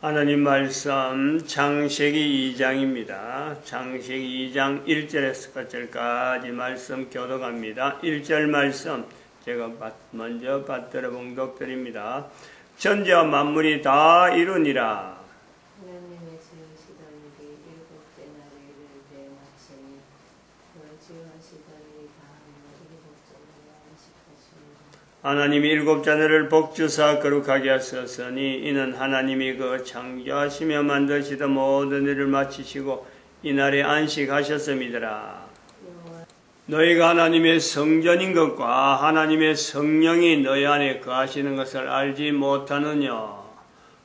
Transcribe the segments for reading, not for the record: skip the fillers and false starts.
하나님 말씀 창세기 2장입니다. 창세기 2장 1절에서 4절까지 말씀 교독합니다. 1절 말씀 제가 먼저 받들어 봉독드립니다. 천지와 만물이 다 이루니라. 하나님의 지으시던 일이 일곱째 날에 이르되 마치니 그 지으시던 일이 다하며 일곱째 날에 안식하시니라. 하나님이 일곱 자녀를 복주사 거룩하게 하셨으니 이는 하나님이 그 창조하시며 만드시던 모든 일을 마치시고 이날에 안식하셨음이더라. 너희가 하나님의 성전인 것과 하나님의 성령이 너희 안에 거하시는 것을 알지 못하느냐.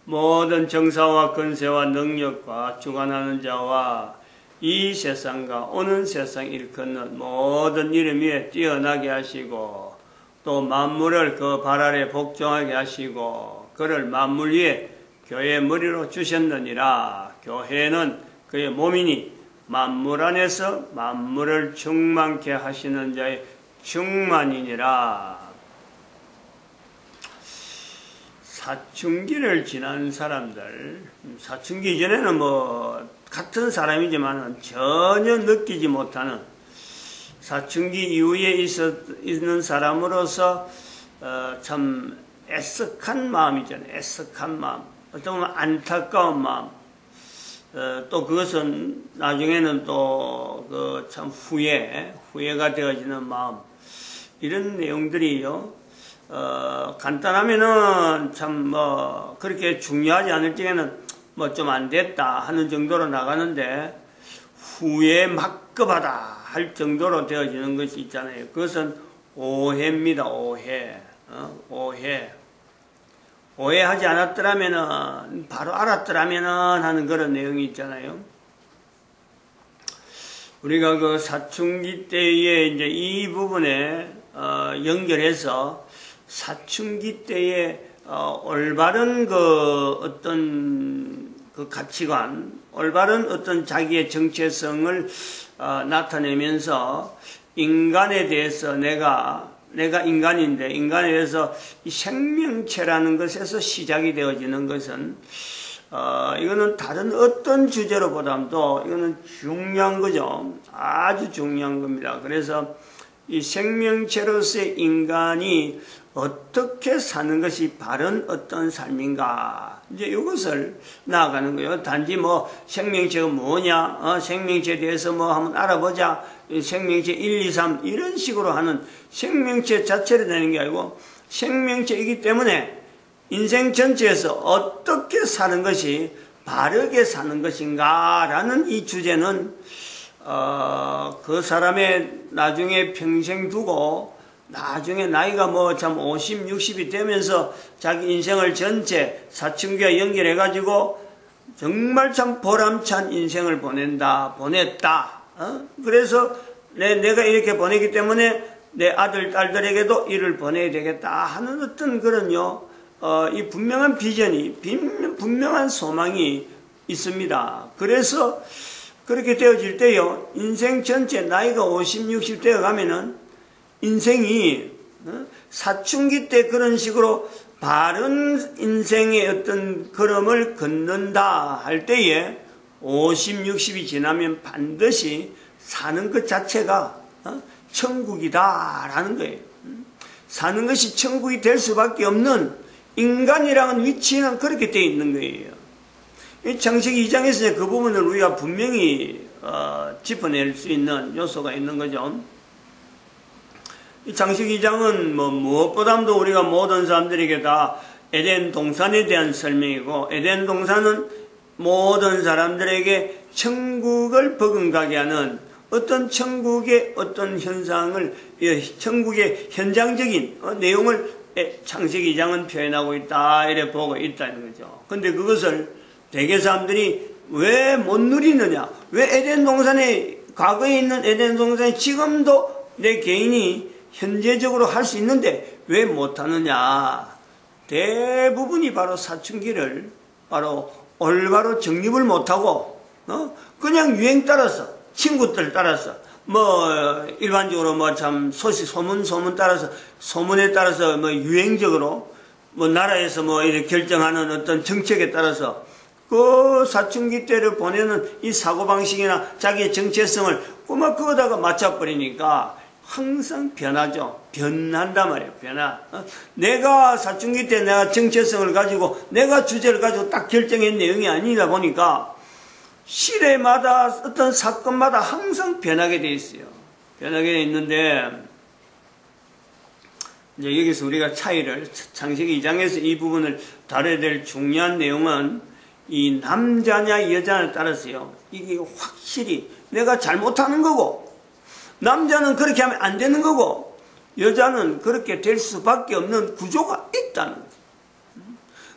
모든 정사와 권세와 능력과 주관하는 자와 이 세상과 오는 세상 일컫는 모든 이름 위에 뛰어나게 하시고 또 만물을 그 발 아래 복종하게 하시고 그를 만물 위에 교회의 머리로 주셨느니라. 교회는 그의 몸이니 만물 안에서 만물을 충만케 하시는 자의 충만이니라. 사춘기를 지난 사람들, 사춘기 이전에는 같은 사람이지만 전혀 느끼지 못하는 사춘기 이후에 있는 사람으로서 참 애석한 마음이잖아요. 애석한 마음. 어떤 보면 안타까운 마음. 또 그것은 나중에는 또 참 후회가 되어지는 마음. 이런 내용들이요. 간단하면은 참 그렇게 중요하지 않을 적에는 좀 안 됐다 하는 정도로 나가는데 후회 막급하다 할 정도로 되어지는 것이 있잖아요. 그것은 오해입니다. 오해. 오해하지 않았더라면은, 바로 알았더라면은 하는 그런 내용이 있잖아요. 우리가 그 사춘기 때에 이제 이 부분에, 연결해서 사춘기 때에, 올바른 어떤 가치관, 올바른 어떤 자기의 정체성을 나타내면서 인간에 대해서 내가 인간인데 인간에 대해서 이 생명체라는 것에서 시작이 되어지는 것은 이거는 다른 어떤 주제로 보다도 이거는 중요한 거죠. 아주 중요한 겁니다. 그래서 이 생명체로서의 인간이 어떻게 사는 것이 바른 어떤 삶인가. 이제 이것을 나아가는 거예요. 단지 생명체가 뭐냐, 생명체에 대해서 한번 알아보자. 생명체 1, 2, 3 이런 식으로 하는 생명체 자체를 내는 게 아니고 생명체이기 때문에 인생 전체에서 어떻게 사는 것이 바르게 사는 것인가라는 이 주제는 그 사람의 나중에 평생 두고 나중에 나이가 참 50, 60이 되면서 자기 인생을 전체 사춘기와 연결해가지고 정말 참 보람찬 인생을 보냈다. 그래서 내가 이렇게 보내기 때문에 내 아들, 딸들에게도 이를 보내야 되겠다 하는 어떤 이 분명한 비전이, 분명한 소망이 있습니다. 그래서 그렇게 되어질 때요, 인생 전체 나이가 50, 60 되어 가면은 인생이 사춘기 때 그런 식으로 바른 인생의 어떤 걸음을 걷는다 할 때에 50, 60이 지나면 반드시 사는 것 자체가 천국이다라는 거예요. 사는 것이 천국이 될 수밖에 없는 인간이라는 위치는 그렇게 되어 있는 거예요. 이 창세기 2장에서 그 부분을 우리가 분명히 짚어낼 수 있는 요소가 있는 거죠. 이 창세기 2장은 무엇보다도 우리가 모든 사람들에게 다 에덴 동산에 대한 설명이고, 에덴 동산은 모든 사람들에게 천국을 버금가게 하는 어떤 천국의 어떤 현상을, 천국의 현장적인 내용을 창세기 2장은 표현하고 있다, 이래 보고 있다는 거죠. 근데 그것을 대개 사람들이 왜 못 누리느냐? 왜 에덴 동산에, 과거에 있는 에덴 동산에 지금도 내 개인이 현재적으로 할 수 있는데 왜 못하느냐? 대부분이 바로 사춘기를 바로 올바로 정립을 못하고 그냥 유행 따라서 친구들 따라서 일반적으로 참 소문 따라서 소문에 따라서 유행적으로 나라에서 이렇게 결정하는 어떤 정책에 따라서 그 사춘기 때를 보내는 이 사고방식이나 자기의 정체성을 꼬마 그거다가 맞춰버리니까 항상 변하죠. 변한단 말이에요. 변화. 내가 사춘기 때 내가 정체성을 가지고 내가 주제를 가지고 딱 결정한 내용이 아니다 보니까 시대마다 어떤 사건마다 항상 변하게 돼 있어요. 변하게 돼 있는데 이제 여기서 우리가 차이를 창세기 2장에서 이 부분을 다뤄야 될 중요한 내용은 이 남자냐 여자냐에 따라서요. 이게 확실히 내가 잘못하는 거고 남자는 그렇게 하면 안 되는 거고 여자는 그렇게 될 수밖에 없는 구조가 있다는 거죠.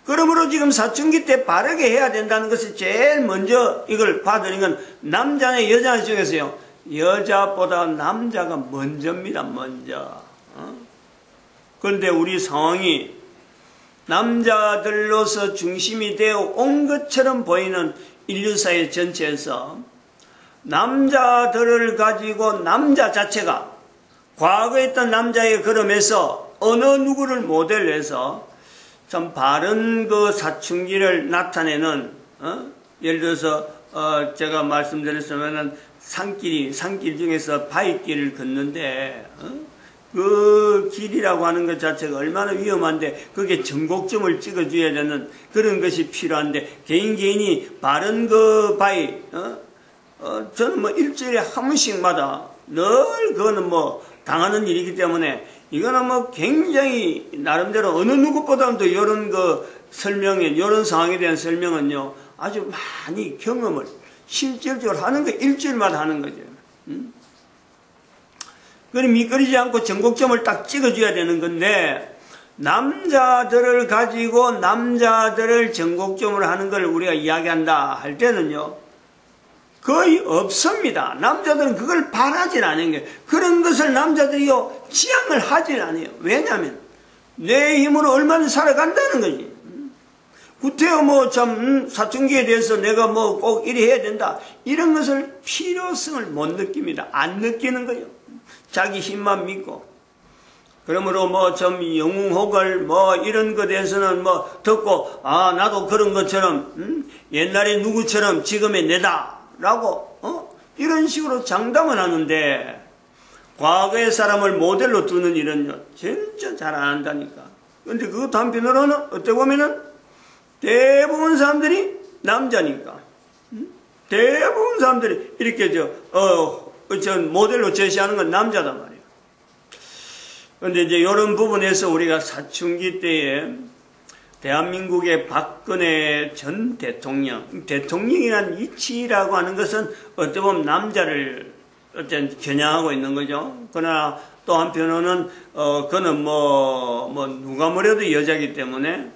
그러므로 지금 사춘기 때 바르게 해야 된다는 것을 제일 먼저 이걸 받으는 건 남자냐 여자 중에서요. 여자보다 남자가 먼저입니다. 먼저. 그런데 우리 상황이 남자들로서 중심이 되어 온 것처럼 보이는 인류사회 전체에서 남자들을 가지고 남자 자체가 과거에 있던 남자의 걸음에서 어느 누구를 모델로 해서 참 바른 그 사춘기를 나타내는 예를 들어서 제가 말씀드렸으면은 산길 중에서 바위길을 걷는데 그 길이라고 하는 것 자체가 얼마나 위험한데 그게 전곡점을 찍어줘야 되는 그런 것이 필요한데 개인이 바른 그 바위 저는 뭐 일주일에 한 번씩마다 늘 그거는 뭐 당하는 일이기 때문에 이거는 뭐 굉장히 나름대로 어느 누구보다도 이런 그 설명에 이런 상황에 대한 설명은요 아주 많이 경험을 실질적으로 하는 거 일주일마다 하는 거죠. 그럼 미끄러지지 않고 전곡점을 딱 찍어줘야 되는 건데 남자들을 가지고 남자들을 전곡점으로 하는 걸 우리가 이야기한다 할 때는요 거의 없습니다. 남자들은 그걸 바라질 않은 거예요. 그런 것을 남자들이요 지향을 하질 않아요. 왜냐하면 내 힘으로 얼마나 살아간다는 거지. 구태여 뭐 참 사춘기에 대해서 내가 뭐 꼭 이리 해야 된다 이런 것을 필요성을 못 느낍니다. 안 느끼는 거예요. 자기 힘만 믿고. 그러므로 뭐 좀 영웅혹을 뭐 이런 것에 대해서는 뭐 듣고 아 나도 그런 것처럼 옛날에 누구처럼 지금의 내다 라고 이런 식으로 장담을 하는데 과거의 사람을 모델로 두는 일은 진짜 잘 안 한다니까. 근데 그것도 한편으로는 어떻게 보면은 대부분 사람들이 남자니까 대부분 사람들이 이렇게 저 모델로 제시하는 건 남자단 말이에요. 그런데 이제 이런 부분에서 우리가 사춘기 때에 대한민국의 박근혜 전 대통령이라는 위치라고 하는 것은 어떻게 보면 남자를 어떤 겨냥하고 있는 거죠. 그러나 또 한편으로는 그는 뭐 누가 뭐래도 여자이기 때문에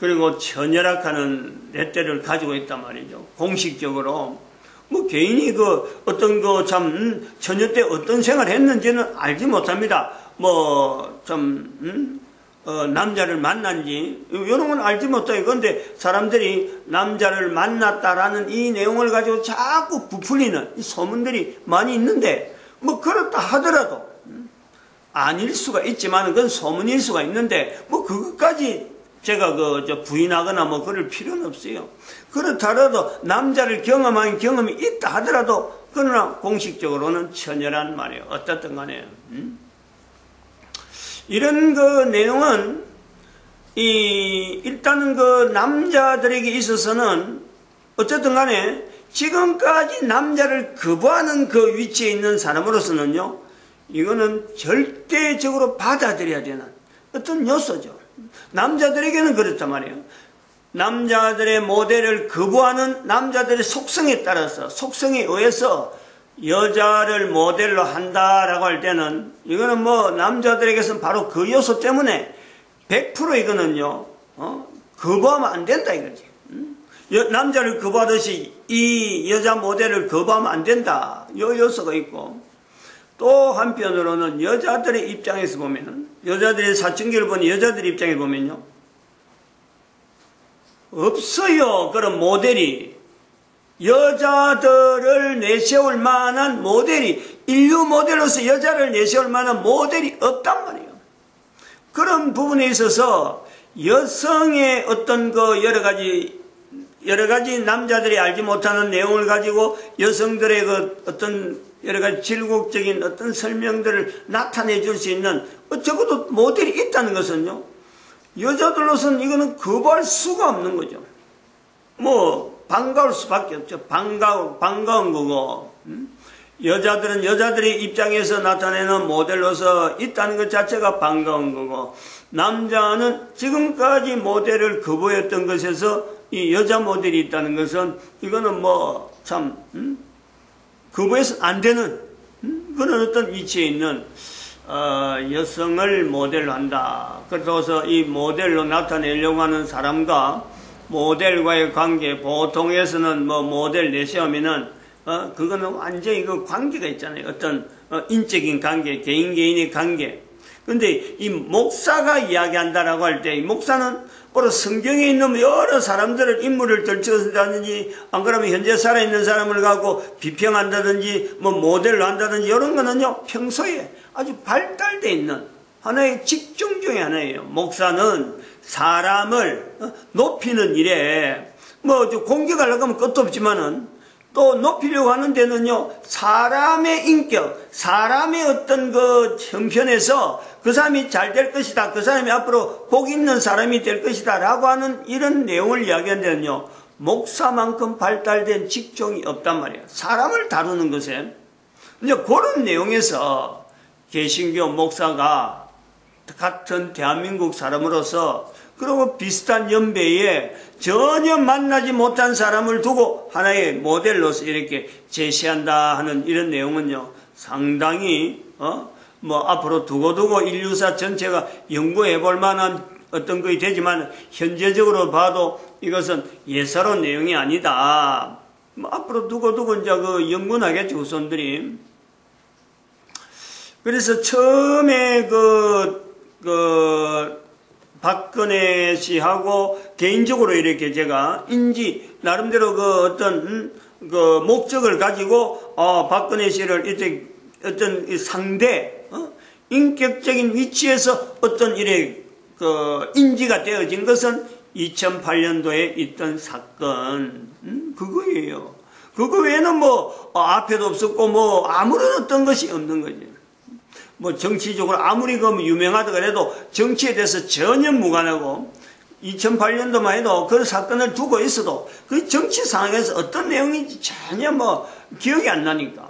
그리고 처녀락하는 레떼를 가지고 있단 말이죠. 공식적으로 뭐 개인이 그 어떤 그 참 처녀 때 어떤 생활을 했는지는 알지 못합니다. 뭐 좀 남자를 만난지 이런 건 알지 못해요. 그런데 사람들이 남자를 만났다라는 이 내용을 가지고 자꾸 부풀리는 이 소문들이 많이 있는데 뭐 그렇다 하더라도 아닐 수가 있지만 그건 소문일 수가 있는데 뭐 그것까지 제가 부인하거나 뭐 그럴 필요는 없어요. 그렇다라도 남자를 경험한 경험이 있다 하더라도 그러나 공식적으로는 처녀란 말이에요. 어떻든 간에. 이런 그 내용은 일단은 그 남자들에게 있어서는 어쨌든 간에 지금까지 남자를 거부하는 그 위치에 있는 사람으로서는요 이거는 절대적으로 받아들여야 되는 어떤 요소죠. 남자들에게는 그렇단 말이에요. 남자들의 모델을 거부하는 남자들의 속성에 따라서 속성에 의해서 여자를 모델로 한다라고 할 때는 이거는 뭐 남자들에게서는 바로 그 요소 때문에 100% 이거는요 거부하면 안 된다 이거지. 남자를 거부하듯이 이 여자 모델을 거부하면 안 된다 요 요소가 있고 또 한편으로는 여자들의 입장에서 보면은 여자들의 사춘기를 보니 여자들 입장에 보면요 없어요. 그런 모델이 여자들을 내세울 만한 모델이 인류 모델로서 여자를 내세울 만한 모델이 없단 말이에요. 그런 부분에 있어서 여성의 어떤 그 여러 가지 여러 가지 남자들이 알지 못하는 내용을 가지고 여성들의 그 어떤 여러 가지 질곡적인 어떤 설명들을 나타내 줄 수 있는 적어도 모델이 있다는 것은요, 여자들로서는 이거는 거부할 수가 없는 거죠. 뭐 반가울 수밖에 없죠. 반가운 거고. 여자들은 여자들의 입장에서 나타내는 모델로서 있다는 것 자체가 반가운 거고, 남자는 지금까지 모델을 거부했던 것에서 이 여자 모델이 있다는 것은 이거는 뭐 참 거부해서는 안 되는 그런 어떤 위치에 있는 여성을 모델로 한다. 그래서 이 모델로 나타내려고 하는 사람과 모델과의 관계, 보통에서는 뭐 모델 내세우면은 그거는 완전히 그 관계가 있잖아요. 어떤 인적인 관계, 개인의 관계. 근데 이 목사가 이야기한다라고 할 때, 이 목사는 바로 성경에 있는 여러 사람들을 인물을 들춰다든지, 안 그러면 현재 살아있는 사람을 갖고 비평한다든지, 뭐 모델로 한다든지, 이런 거는요, 평소에 아주 발달되어 있는 하나의 직종 중에 하나예요. 목사는 사람을 높이는 일에, 뭐 공격하려고 하면 끝도 없지만은, 또 높이려고 하는 데는요, 사람의 인격, 사람의 어떤 그 형편에서 그 사람이 잘 될 것이다, 그 사람이 앞으로 복 있는 사람이 될 것이다 라고 하는 이런 내용을 이야기한 데는요, 목사만큼 발달된 직종이 없단 말이에요. 사람을 다루는 것에. 이제 그런 내용에서 개신교 목사가 같은 대한민국 사람으로서, 그리고 비슷한 연배에 전혀 만나지 못한 사람을 두고 하나의 모델로서 이렇게 제시한다 하는 이런 내용은요, 상당히 뭐 앞으로 두고두고 인류사 전체가 연구해 볼 만한 어떤 것이 되지만, 현재적으로 봐도 이것은 예사로운 내용이 아니다. 뭐 앞으로 두고두고 이제 그 연구하겠죠, 후손들이. 그래서 처음에 박근혜 씨하고 개인적으로 이렇게 제가 나름대로 그 어떤 그 목적을 가지고 박근혜 씨를 이렇게 어떤 상대 인격적인 위치에서 어떤 이래 그 인지가 되어진 것은 2008년도에 있던 사건 그거예요. 그거 외에는 뭐 앞에도 없었고 뭐 아무런 어떤 것이 없는 거죠. 뭐 정치적으로 아무리 그 유명하다 그래도 정치에 대해서 전혀 무관하고, 2008년도만 해도 그 사건을 두고 있어도 그 정치 상황에서 어떤 내용인지 전혀 뭐 기억이 안 나니까.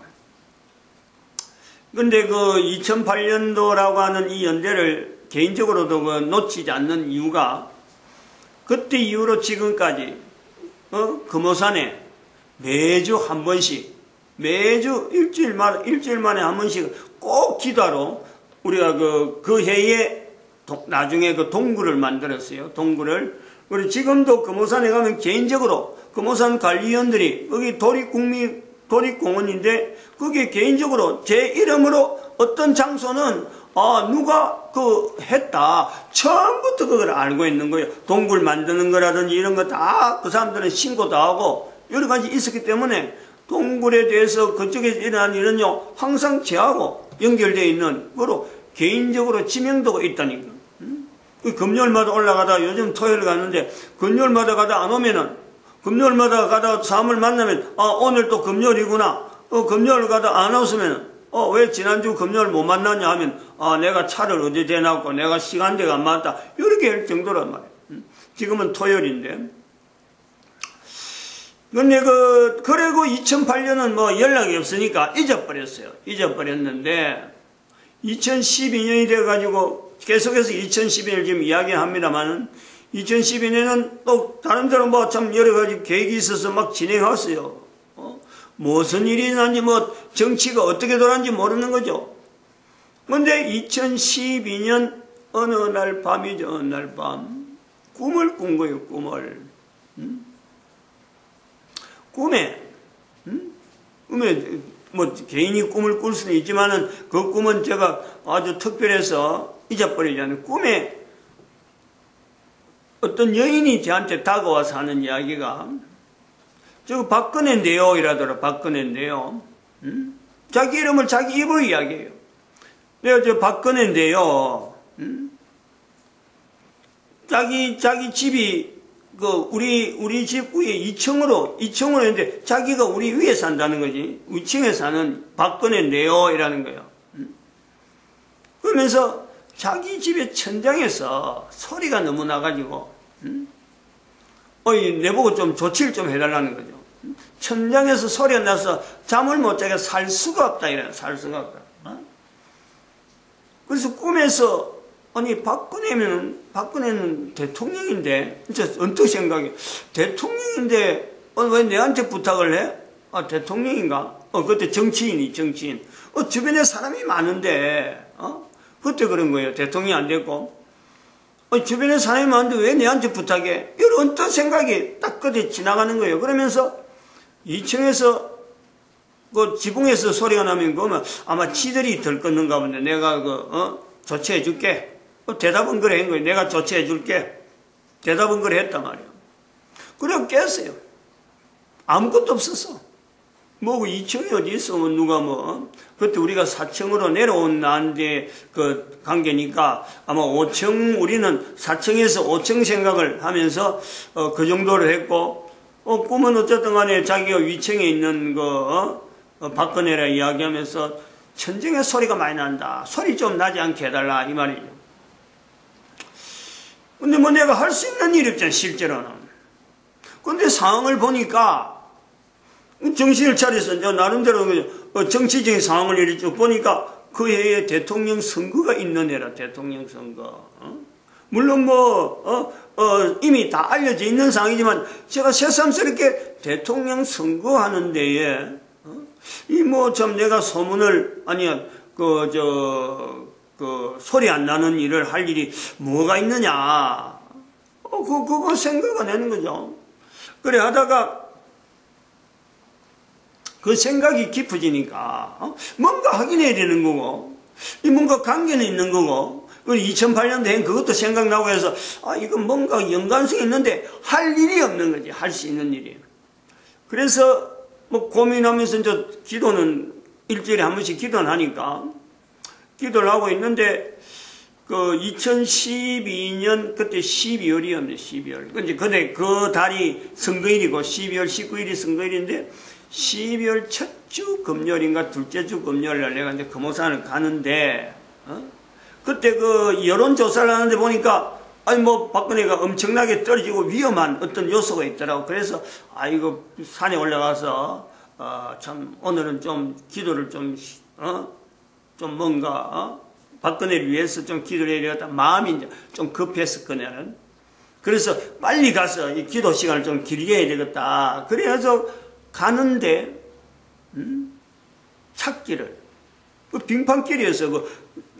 근데 그 2008년도라고 하는 이 연대를 개인적으로도 그 놓치지 않는 이유가, 그때 이후로 지금까지 금오산에 매주 한 번씩, 매주 일주일 만에 한 번씩 꼭 기도하러 우리가 그 해에 나중에 그 동굴을 만들었어요. 동굴을. 그리고 지금도 금오산에 가면 개인적으로 금오산 관리위원들이 거기 도립공원인데 거기에 개인적으로 제 이름으로 어떤 장소는 누가 했다. 처음부터 그걸 알고 있는 거예요. 동굴 만드는 거라든지 이런 거 다 그 사람들은 신고도 하고 여러 가지 있었기 때문에 동굴에 대해서 그쪽에서 일어난 일은요, 항상 저하고 연결되어 있는 거로 개인적으로 지명도가 있다니까. 그 금요일마다 올라가다 요즘 토요일 가는데 금요일마다 가다 안 오면은, 금요일마다 가다 사람을 만나면 오늘 또 금요일이구나. 금요일 가다 안 왔으면 왜 지난주 금요일 못 만났냐 하면 내가 차를 어디 대놨고 내가 시간대가 안 맞다. 이렇게 할 정도란 말이에요. 지금은 토요일인데. 근데 그리고 2008년은 뭐 연락이 없으니까 잊어버렸어요. 잊어버렸는데 2012년이 돼가지고 계속해서 2012년을 지금 이야기합니다만은 2012년은 또 다른 데로 뭐 참 여러 가지 계획이 있어서 막 진행했어요. 무슨 일이 있는지 뭐 정치가 어떻게 돌아가는지 모르는 거죠. 근데 2012년 어느 날 밤이죠. 어느 날 밤 꿈을 꾼 거예요. 꿈을. 꿈에 뭐 개인이 꿈을 꿀 수는 있지만은 그 꿈은 제가 아주 특별해서 잊어버리지 않아요. 꿈에 어떤 여인이 저한테 다가와서 하는 이야기가, 저 박근혜인데요 이라더라. 박근혜인데요. 자기 이름을 자기 입으로 이야기해요. 내가 저 박근혜인데요. 자기 집이 우리 집 위에 2층으로 했는데 자기가 우리 위에 산다는 거지. 2층에 사는 박근혜네요. 이라는 거예요. 그러면서 자기 집의 천장에서 소리가 너무 나가지고, 내보고 좀 조치를 좀 해달라는 거죠. 천장에서 소리가 나서 잠을 못 자게 살 수가 없다. 이래요. 살 수가 없다. 그래서 꿈에서, 박근혜는 대통령인데, 진짜 언뜻 생각해. 대통령인데, 왜 내한테 부탁을 해? 대통령인가? 그때 정치인. 주변에 사람이 많은데, 그때 그런 거예요. 대통령이 안 됐고. 주변에 사람이 많은데 왜 내한테 부탁해? 이런 언뜻 생각이 딱 그때 지나가는 거예요. 그러면서 2층에서, 지붕에서 소리가 나면 그러면 아마 치들이 들끓는가 본데 내가 조치해 줄게. 대답은 그래 한 거예요. 내가 조치해 줄게. 대답은 그래 했단 말이에요. 그래 깼어요. 아무것도 없었어. 2층이 어디 있어? 누가 그때 우리가 4층으로 내려온 나한테 관계니까 아마 5층, 우리는 4층에서 5층 생각을 하면서, 그 정도를 했고, 꿈은 어쨌든 간에 자기가 위층에 있는 박근혜라 이야기하면서 천정에 소리가 많이 난다. 소리 좀 나지 않게 해달라. 이 말이죠. 근데 내가 할 수 있는 일이 없잖아, 실제로는. 근데 상황을 보니까, 정신을 차려서, 나름대로 정치적인 상황을 이렇게 쭉 보니까, 그 해에 대통령 선거가 있는 해라, 대통령 선거. 물론 이미 다 알려져 있는 상황이지만, 제가 새삼스럽게 대통령 선거하는 데에, 참 내가 소문을, 소리 안 나는 일을 할 일이 뭐가 있느냐. 그거 생각을 하는 거죠. 그래 하다가, 그 생각이 깊어지니까, 뭔가 확인해야 되는 거고, 뭔가 관계는 있는 거고, 2008년도엔 그것도 생각나고 해서, 이건 뭔가 연관성이 있는데, 할 일이 없는 거지. 할 수 있는 일이. 그래서, 고민하면서 이제 기도는 일주일에 한 번씩 기도는 하니까, 기도를 하고 있는데, 2012년, 그때 12월이었는데, 12월. 근데 그 달이 선거일이고, 12월 19일이 선거일인데, 12월 첫 주 금요일인가 둘째 주 금요일날 내가 이제 금호산을 가는데, 그때 여론조사를 하는데 보니까, 박근혜가 엄청나게 떨어지고 위험한 어떤 요소가 있더라고. 그래서, 이거 산에 올라가서, 참, 오늘은 좀 기도를 좀 뭔가, 박근혜를 위해서 좀 기도를 해야 되겠다. 마음이 이제 좀 급했었거든요. 그래서 빨리 가서 이 기도 시간을 좀 길게 해야 되겠다. 그래서 가는데, 찾기를. 빙판길이어서,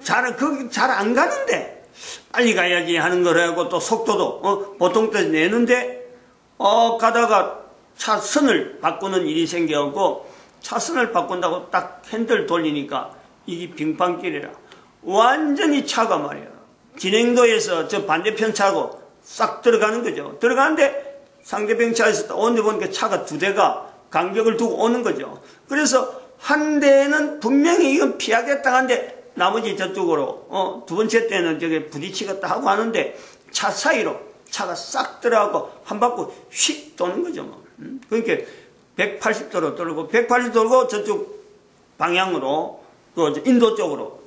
잘 안 가는데, 빨리 가야지 하는 걸 하고 또 속도도, 보통 때 내는데, 가다가 차선을 바꾸는 일이 생겨갖고, 차선을 바꾼다고 딱 핸들 돌리니까, 이게 빙판길이라. 완전히 차가 말이야. 진행도에서 저 반대편 차고 싹 들어가는 거죠. 들어가는데 상대편 차에서 딱 오는데 보니까 차가 두 대가 간격을 두고 오는 거죠. 그래서 한 대는 분명히 이건 피하겠다 하는데 나머지 저쪽으로, 두 번째 때는 저게 부딪히겠다 하고 하는데 차 사이로 차가 싹 들어가고 한 바퀴 휙 도는 거죠. 그러니까 180도로 돌고 180도 돌고 저쪽 방향으로 인도 쪽으로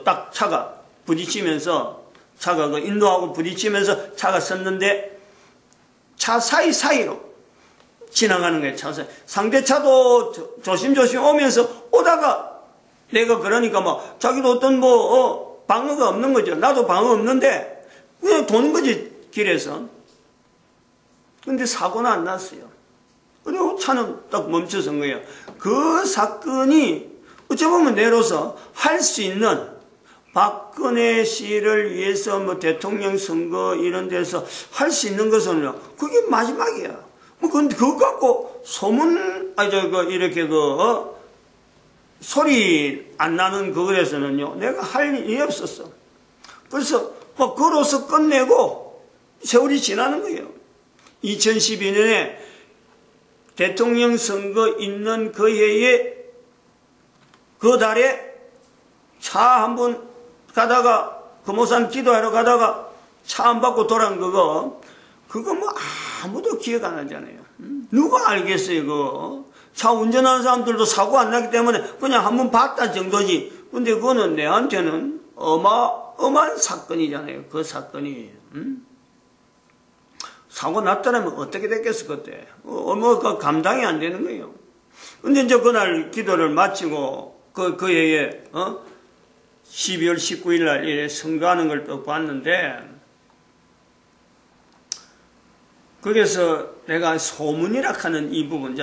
딱 차가 부딪히면서 차가 인도하고 부딪히면서 차가 섰는데 차 사이로 지나가는 거예요. 차 사이. 상대 차도 조심조심 오면서 오다가 내가 그러니까 자기도 어떤 방어가 없는 거죠. 나도 방어 없는데 그냥 도는 거지 길에서. 근데 사고는 안 났어요. 그리고 차는 딱 멈춰선 거예요. 그 사건이 어찌 보면 내로서 할 수 있는 박근혜 씨를 위해서 대통령 선거 이런 데서 할 수 있는 것은요, 그게 마지막이야. 근데 그거 갖고 소문, 이렇게 소리 안 나는 그거에서는요, 내가 할 일이 없었어. 그래서 걸어서 끝내고 세월이 지나는 거예요. 2012년에 대통령 선거 있는 그 해에 그 달에 차 한 번 가다가 금호산 기도하러 가다가 차 안 받고 돌아온 그거 그거 뭐 아무도 기억 안 하잖아요. 누가 알겠어요, 그거. 차 운전하는 사람들도 사고 안 나기 때문에 그냥 한번 봤다 정도지. 근데 그거는 내한테는 어마어마한 사건이잖아요. 그 사건이. 사고 났다면 어떻게 됐겠어, 그때. 그 감당이 안 되는 거예요. 근데 이제 그날 기도를 마치고, 그 해에, 12월 19일 날 선거하는 걸 또 봤는데, 거기서 내가 소문이라 하는 이 부분,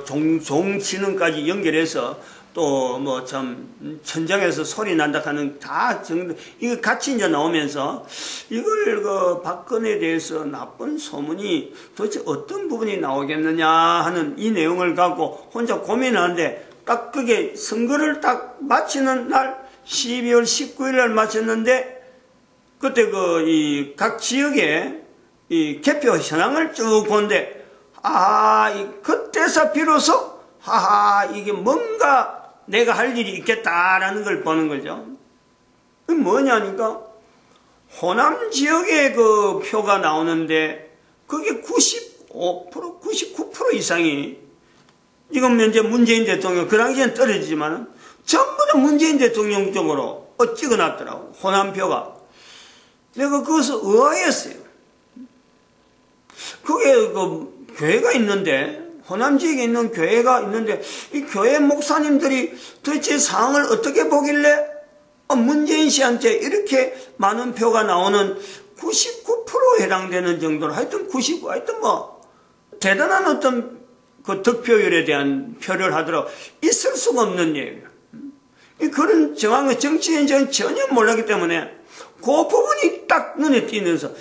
종치는까지 연결해서 또 뭐 참 천장에서 소리 난다 하는 다 정도, 이거 같이 이제 나오면서 이걸 그 박근혜에 대해서 나쁜 소문이 도대체 어떤 부분이 나오겠느냐 하는 이 내용을 갖고 혼자 고민하는데 딱 그게 선거를 딱 마치는 날 12월 19일 날 마쳤는데 그때 이 각 지역에 이 개표 현황을 쭉 보는데 그때서 비로소 이게 뭔가 내가 할 일이 있겠다라는 걸 보는 거죠. 그게 뭐냐니까 호남 지역에 그 표가 나오는데 그게 95%, 99% 이상이 지금 현재 문재인 대통령 그 당시엔 떨어지지만 전부 다 문재인 대통령 쪽으로 찍어놨더라고. 호남표가. 내가 그것을 의아했어요. 그게 그 교회가 있는데 호남 지역에 있는 교회가 있는데 이 교회 목사님들이 도대체 상황을 어떻게 보길래 문재인 씨한테 이렇게 많은 표가 나오는 99% 해당되는 정도로 하여튼 99, 하여튼 뭐 대단한 어떤 그 득표율에 대한 표를 하더라도 있을 수가 없는 얘기예요. 그런 정황의 정치인 전혀 몰랐기 때문에 그 부분이 딱 눈에 띄면서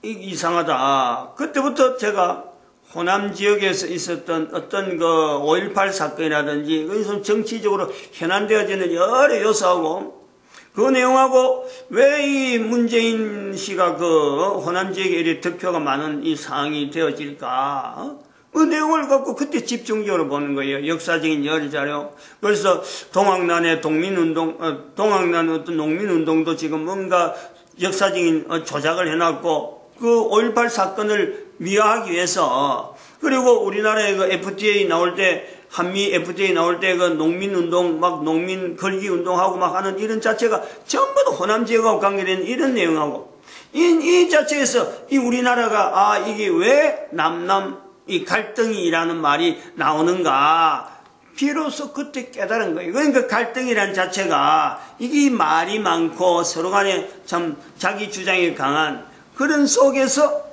이상하다. 그때부터 제가 호남 지역에서 있었던 어떤 그 5.18 사건이라든지 거기서 정치적으로 현안되어지는 여러 요소하고 그 내용하고 왜 이 문재인 씨가 그 호남 지역에 이렇게 득표가 많은 이 상황이 되어질까? 그 내용을 갖고 그때 집중적으로 보는 거예요. 역사적인 여러 자료. 그래서 동학난의 동학난 어떤 농민운동도 지금 뭔가 역사적인 조작을 해놨고 그 5.18 사건을 미화하기 위해서 그리고 우리나라의 그 FTA 나올 때 한미 FTA 나올 때 그 농민운동 막 농민 걸기 운동하고 막 하는 이런 자체가 전부 다 호남 지역하고 관계된 이런 내용하고 이 자체에서 이 우리나라가 이게 왜 남남 이 갈등이라는 말이 나오는가 비로소 그때 깨달은 거예요. 그러니까 갈등이라는 자체가 이게 말이 많고 서로 간에 참 자기 주장이 강한 그런 속에서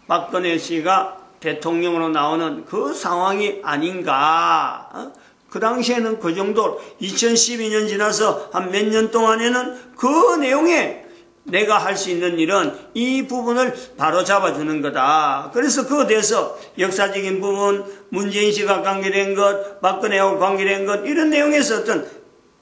박근혜 씨가 대통령으로 나오는 그 상황이 아닌가. 그 당시에는 그 정도 2012년 지나서 한 몇 년 동안에는 그 내용에 내가 할 수 있는 일은 이 부분을 바로 잡아주는 거다. 그래서 그에 대해서 역사적인 부분, 문재인 씨가 관계된 것, 박근혜하고 관계된 것 이런 내용에서 어떤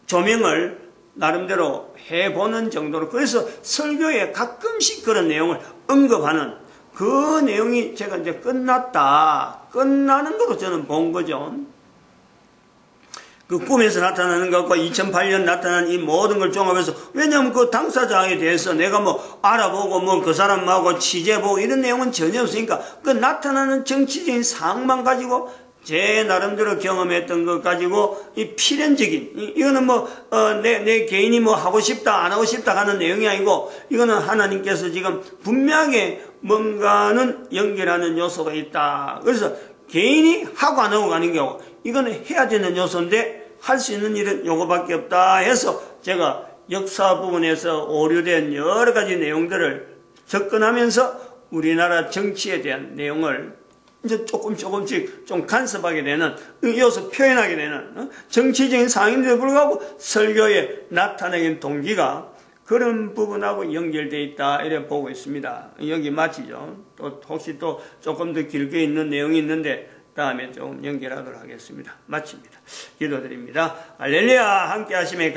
조명을 나름대로 해보는 정도로 그래서 설교에 가끔씩 그런 내용을 언급하는 그 내용이 제가 이제 끝나는 거로 저는 본 거죠. 그 꿈에서 나타나는 것과 2008년 나타난 이 모든 걸 종합해서 왜냐하면 그 당사자에 대해서 내가 뭐 알아보고 뭐 그 사람하고 취재보고 이런 내용은 전혀 없으니까 그 나타나는 정치적인 상황만 가지고 제 나름대로 경험했던 것 가지고 이 필연적인 이거는 뭐 내 개인이 뭐 하고 싶다 안 하고 싶다 하는 내용이 아니고 이거는 하나님께서 지금 분명하게 뭔가는 연결하는 요소가 있다. 그래서 개인이 하고 안 하고 가는 경우 이거는 해야 되는 요소인데 할 수 있는 일은 요거밖에 없다 해서 제가 역사 부분에서 오류된 여러 가지 내용들을 접근하면서 우리나라 정치에 대한 내용을 이제 조금씩 좀 간섭하게 되는 요소 표현하게 되는 정치적인 상황인데도 불구하고 설교에 나타내는 동기가 그런 부분하고 연결되어 있다 이렇게 보고 있습니다. 여기 마치죠. 또 혹시 또 조금 더 길게 있는 내용이 있는데 다음에 좀 연결하도록 하겠습니다. 마칩니다. 기도드립니다. 할렐루야 함께 하심에